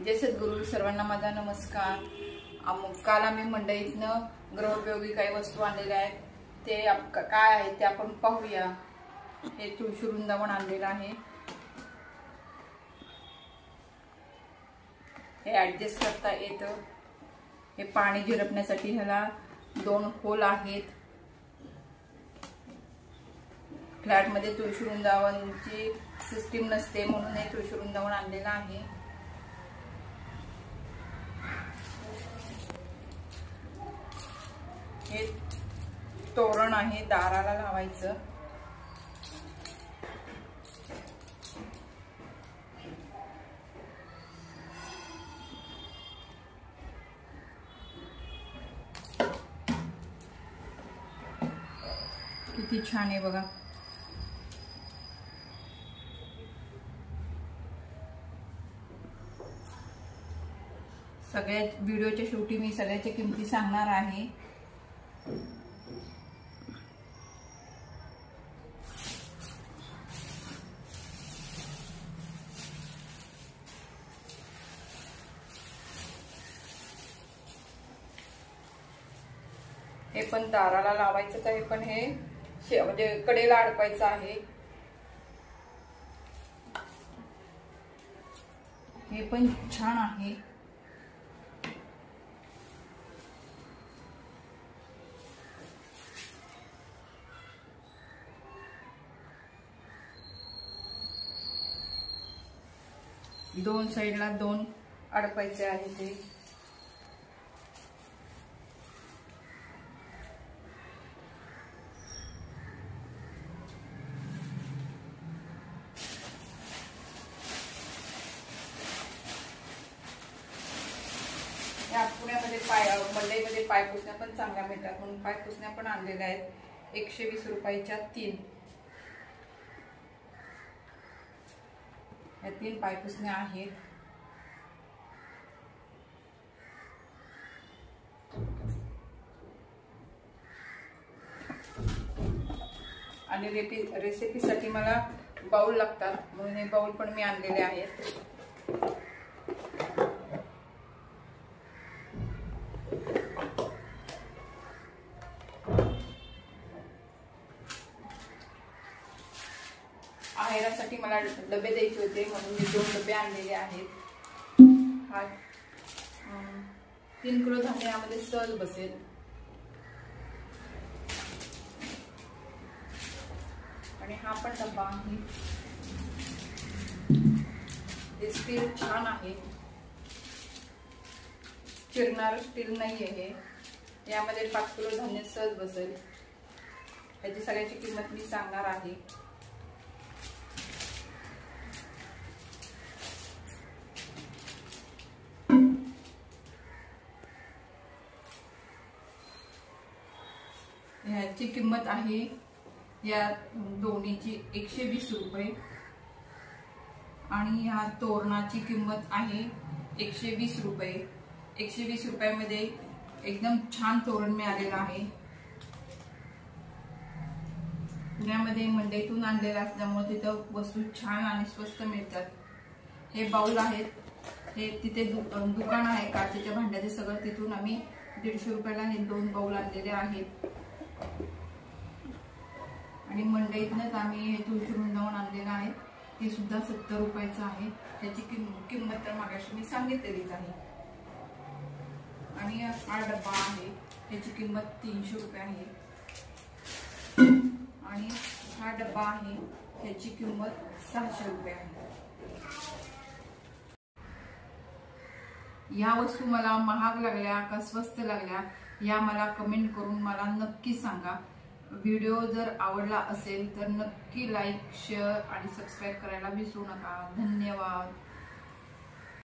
जय सद्गुरू. सर्वांना माझा नमस्कार. काल आम्ही मंडईतनं गृहोपयोगी काही वस्तू आणलेल्या आहेत. ते काय आहे ते आपण पाहूया. हे तुळशी वृंदावन आणलेलं आहे. हे ऍडजस्ट करता येतं. हे पाणी झिरपण्यासाठी ह्याला 2 होल आहेत. फ्लॅट मध्ये तुळशी वृंदावनची सिस्टीम नसते म्हणून हे तुळशी वृंदावन आणलेलं आहे. हे तोरण आहे, दाराला लावायचं. किती छान आहे बघा. सगळ्या व्हिडिओच्या शेवटी मी सगळ्याच्या किमती सांगणार आहे. हे पण दाराला लावायचं आहे, पण हे म्हणजे कडेला अडकवायचं आहे. हे पण छान आहे. दोन साइडला 2 अडकवायचे आहे ते. या पुण्यामध्ये मंडईमध्ये पाय पुसण्या पण चांगल्या मिळतात म्हणून पाय पुसण्या पण आणलेल्या आहेत. 120 रुपयाच्या 3. या 3 पाय पुसण्या आहेत. आणि रेसिपीसाठी मला बाउल लागतात म्हणून हे बाउल पण मी आणलेले आहेत. आहेरासाठी मला डबे द्यायचे होते म्हणून मी 2 डबे आणलेले आहेत. हा 3 किलो धान्य यामध्ये सहज बसेल. आणि हा पण डबा आहे. हे स्टील छान आहे. चिरणार स्टील नाही आहे. यामध्ये 5 किलो धान्य सहज बसेल. याची सगळ्याची किंमत मी सांगणार आहे. ह्याची किंमत आहे या दोन्हीची 120 रुपये. आणि ह्या तोरणाची किंमत आहे 120 रुपये. 120 रुपयामध्ये एकदम छान तोरण मिळालेलं आहे. पुण्यामध्ये मंडईतून आणलेलं असल्यामुळे तिथं वस्तू छान आणि स्वस्त मिळतात. हे बाउल आहेत. हे तिथे दुकान आहे काचेच्या भांड्याचे सगळं. तिथून आम्ही 150 रुपयाला 2 बाउल आणलेले आहेत. आणि मंडईतनच आम्ही हे तुळशी वृंदावन आणलेलं आहे. ते सुद्धा 70 रुपयाचं आहे. त्याची किंमत तर मागाशी मी सांगितलेलीच आहे. आणि हा डब्बा आहे. त्याची किंमत 300 रुपये आहे. आणि हा डब्बा आहे. त्याची किंमत 600 रुपये आहे. या वस्तू मला महाग लागल्या का स्वस्त लागल्या या मला कमेंट करून मला नक्की सांगा. व्हिडिओ जर आवडला असेल तर नक्की लाईक, शेअर आणि सबस्क्राईब करायला विसरू नका. धन्यवाद.